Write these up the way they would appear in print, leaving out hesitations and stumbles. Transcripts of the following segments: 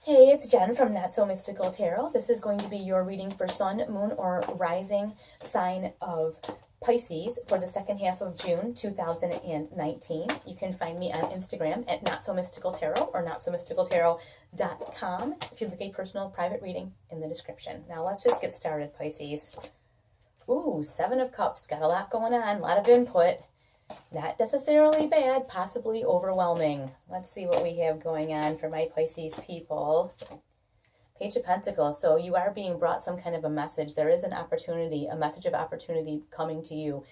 Hey, it's Jen from Not So Mystical Tarot. This is going to be your reading for Sun, Moon, or Rising sign of Pisces for the second half of June 2019. You can find me on Instagram at Not So Mystical Tarot or NotSoMysticalTarot.com if you'd like a personal private reading in the description. Now let's just get started, Pisces. Ooh, Seven of Cups. Got a lot going on, a lot of input. Not necessarily bad, possibly overwhelming. Let's see what we have going on for my Pisces people. Page of Pentacles. So you are being brought some kind of a message. There is an opportunity, a message of opportunity coming to you.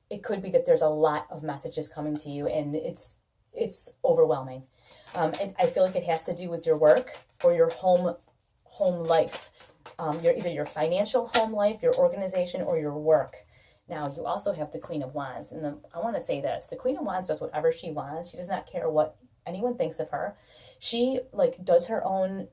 It could be that there's a lot of messages coming to you and it's overwhelming. And I feel like it has to do with your work or your home life. Either your financial home life, your organization, or your work. Now, you also have the Queen of Wands. And I want to say this. The Queen of Wands does whatever she wants. She does not care what anyone thinks of her. She, does her own,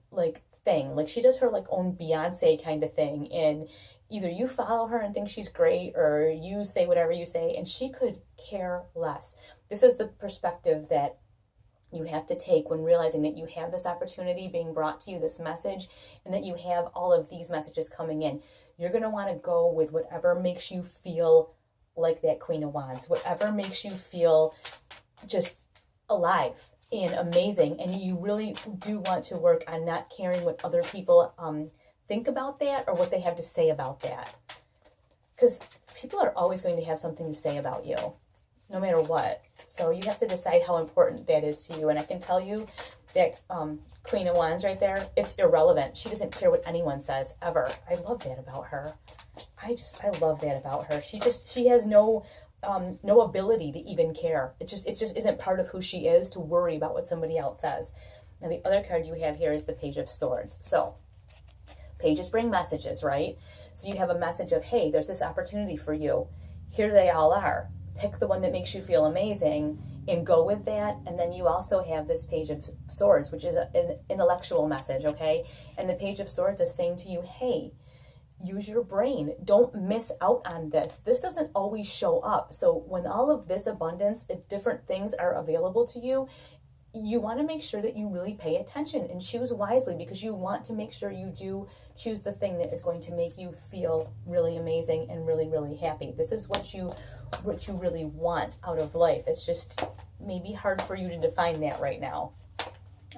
thing. She does her, own Beyonce kind of thing. And either you follow her and think she's great, or you say whatever you say, and she could care less. This is the perspective that you have to take when realizing that you have this opportunity being brought to you, this message, and that you have all of these messages coming in. You're going to want to go with whatever makes you feel like that Queen of Wands, whatever makes you feel just alive and amazing. And you really do want to work on not caring what other people think about that or what they have to say about that. Because people are always going to have something to say about you, no matter what. So you have to decide how important that is to you. And I can tell you that Queen of Wands right there, it's irrelevant. She doesn't care what anyone says, ever. I love that about her. I love that about her. She has no ability to even care. It just isn't part of who she is to worry about what somebody else says. Now the other card you have here is the Page of Swords. So pages bring messages, right? So you have a message of, hey, there's this opportunity for you. Here they all are. Pick the one that makes you feel amazing and go with that. And then you also have this Page of Swords, which is an intellectual message, okay? And the Page of Swords is saying to you, hey, use your brain. Don't miss out on this. This doesn't always show up. So when all of this abundance, different things are available to you, you want to make sure that you really pay attention and choose wisely, because you want to make sure you do choose the thing that is going to make you feel really amazing and really, really happy. This is what you really want out of life. It's just maybe hard for you to define that right now.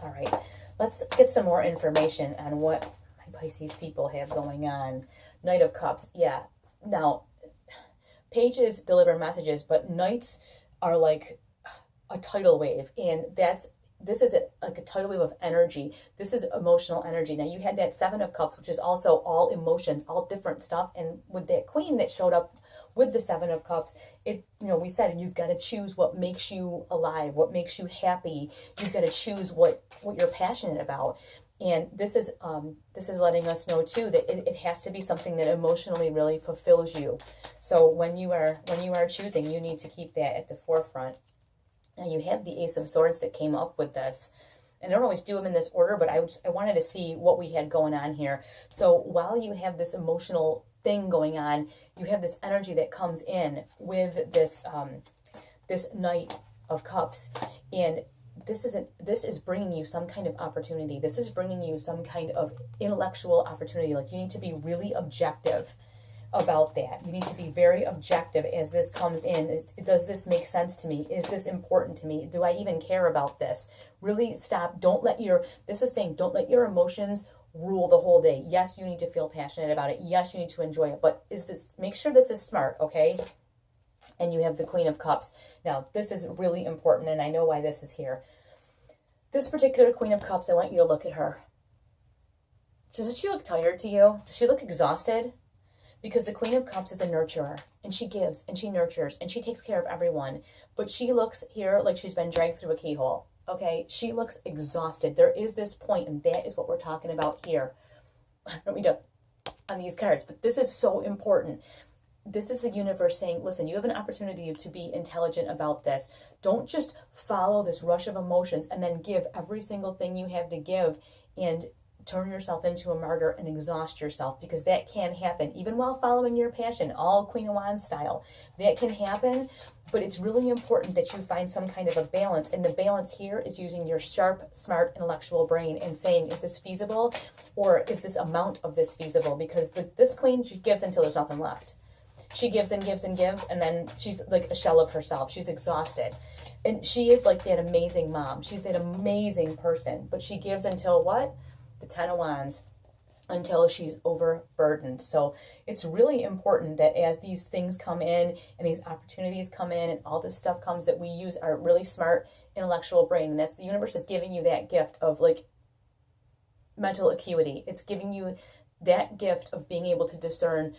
All right, let's get some more information on what my Pisces people have going on. Knight of Cups. Yeah. Now, pages deliver messages, but knights are like a tidal wave, and this is like a tidal wave of energy. This is emotional energy. Now you had that Seven of Cups, which is also all emotions, all different stuff, and with that Queen that showed up with the Seven of Cups, we said you've got to choose what makes you alive, what makes you happy. You've got to choose what you're passionate about. And this is letting us know too that it has to be something that emotionally really fulfills you. So when you are choosing, you need to keep that at the forefront. Now you have the Ace of Swords that came up with this. And I don't always do them in this order, but I wanted to see what we had going on here. So while you have this emotional thing going on, you have this energy that comes in with this this Knight of Cups. And this is bringing you some kind of opportunity. This is bringing you some kind of intellectual opportunity. Like, you need to be really objective about that. You need to be very objective as this comes in. Does this make sense to me? Is this important to me? Do I even care about this? Really stop. This is saying don't let your emotions rule the whole day. Yes, you need to feel passionate about it. Yes, you need to enjoy it. But make sure this is smart, okay? And you have the Queen of Cups. Now, this is really important, and I know why this is here. This particular Queen of Cups, I want you to look at her. Does she look tired to you? Does she look exhausted? Because the Queen of Cups is a nurturer, and she gives, and she nurtures, and she takes care of everyone. But she looks here like she's been dragged through a keyhole, okay? She looks exhausted. There is this point, and that is what we're talking about here. I don't mean to on these cards, but this is so important. This is the universe saying, listen, you have an opportunity to be intelligent about this. Don't just follow this rush of emotions and then give every single thing you have to give and turn yourself into a martyr and exhaust yourself, because that can happen even while following your passion, all Queen of Wands style. That can happen, but it's really important that you find some kind of a balance. And the balance here is using your sharp, smart, intellectual brain and saying, is this feasible, or is this amount of this feasible? Because this queen, she gives until there's nothing left. She gives and gives and gives, and then she's like a shell of herself. She's exhausted. And she is like that amazing mom. She's that amazing person. But she gives until what? The 10 of Wands, until she's overburdened. So it's really important that as these things come in and these opportunities come in and all this stuff comes, that we use our really smart intellectual brain. And that's, the universe is giving you that gift of like mental acuity. It's giving you that gift of being able to discern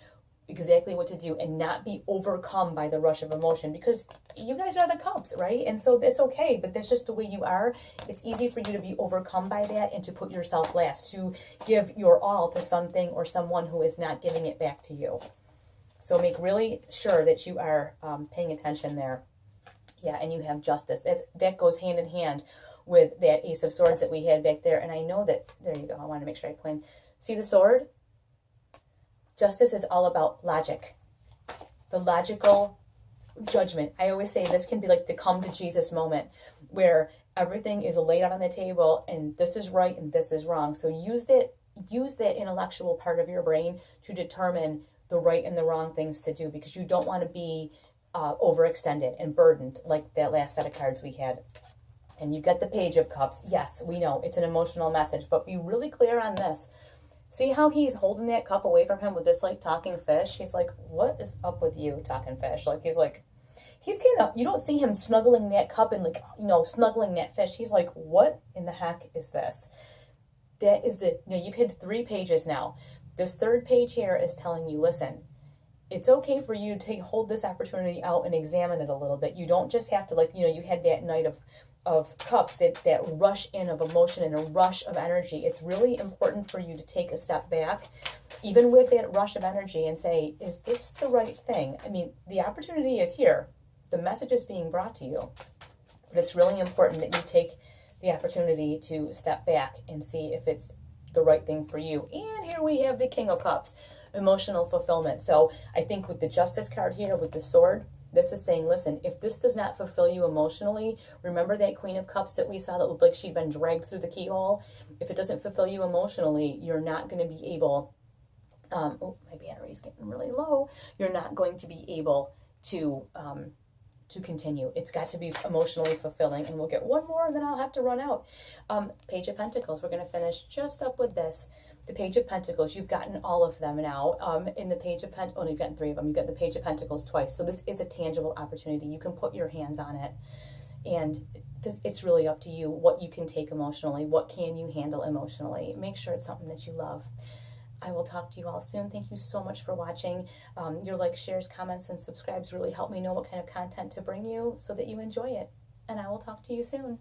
exactly what to do and not be overcome by the rush of emotion, because you guys are the Cups, right? And so that's okay, but that's just the way you are. It's easy for you to be overcome by that and to put yourself last, to give your all to something or someone who is not giving it back to you. So make really sure that you are paying attention there. Yeah, and you have Justice. That goes hand in hand with that Ace of Swords that we had back there. And I know that, there you go, I want to make sure I point. See the sword? Justice is all about logic, the logical judgment. I always say this can be like the come to Jesus moment, where everything is laid out on the table and this is right and this is wrong. So use that intellectual part of your brain to determine the right and the wrong things to do, because you don't want to be overextended and burdened like that last set of cards we had. And you get the Page of Cups. Yes, we know it's an emotional message, but be really clear on this. See how he's holding that cup away from him with this like talking fish? He's like, what is up with you, talking fish? Like he's kind of, you don't see him snuggling that cup and like, snuggling that fish. He's like, what in the heck is this? That is you've hit 3 pages now. This 3rd page here is telling you, listen, it's okay for you to hold this opportunity out and examine it a little bit. You don't just have to you had that Knight of Cups, that rush in of emotion and a rush of energy. It's really important for you to take a step back, even with that rush of energy, and say, is this the right thing? I mean, the opportunity is here. The message is being brought to you. But it's really important that you take the opportunity to step back and see if it's the right thing for you. And here we have the King of Cups, emotional fulfillment. So I think with the Justice card here, with the sword, this is saying, listen, if this does not fulfill you emotionally, remember that Queen of Cups that we saw that looked like she'd been dragged through the keyhole? If it doesn't fulfill you emotionally, you're not going to be able, oh, my battery's getting really low. You're not going to be able to continue. It's got to be emotionally fulfilling. And we'll get one more and then I'll have to run out. Page of Pentacles. We're going to finish just up with this. The Page of Pentacles, you've gotten all of them now. In the Page of Pentacles, you've gotten 3 of them. You've got the Page of Pentacles twice. So this is a tangible opportunity. You can put your hands on it. And it's really up to you what you can take emotionally. What can you handle emotionally? Make sure it's something that you love. I will talk to you all soon. Thank you so much for watching. Your likes, shares, comments, and subscribes really help me know what kind of content to bring you so that you enjoy it. And I will talk to you soon.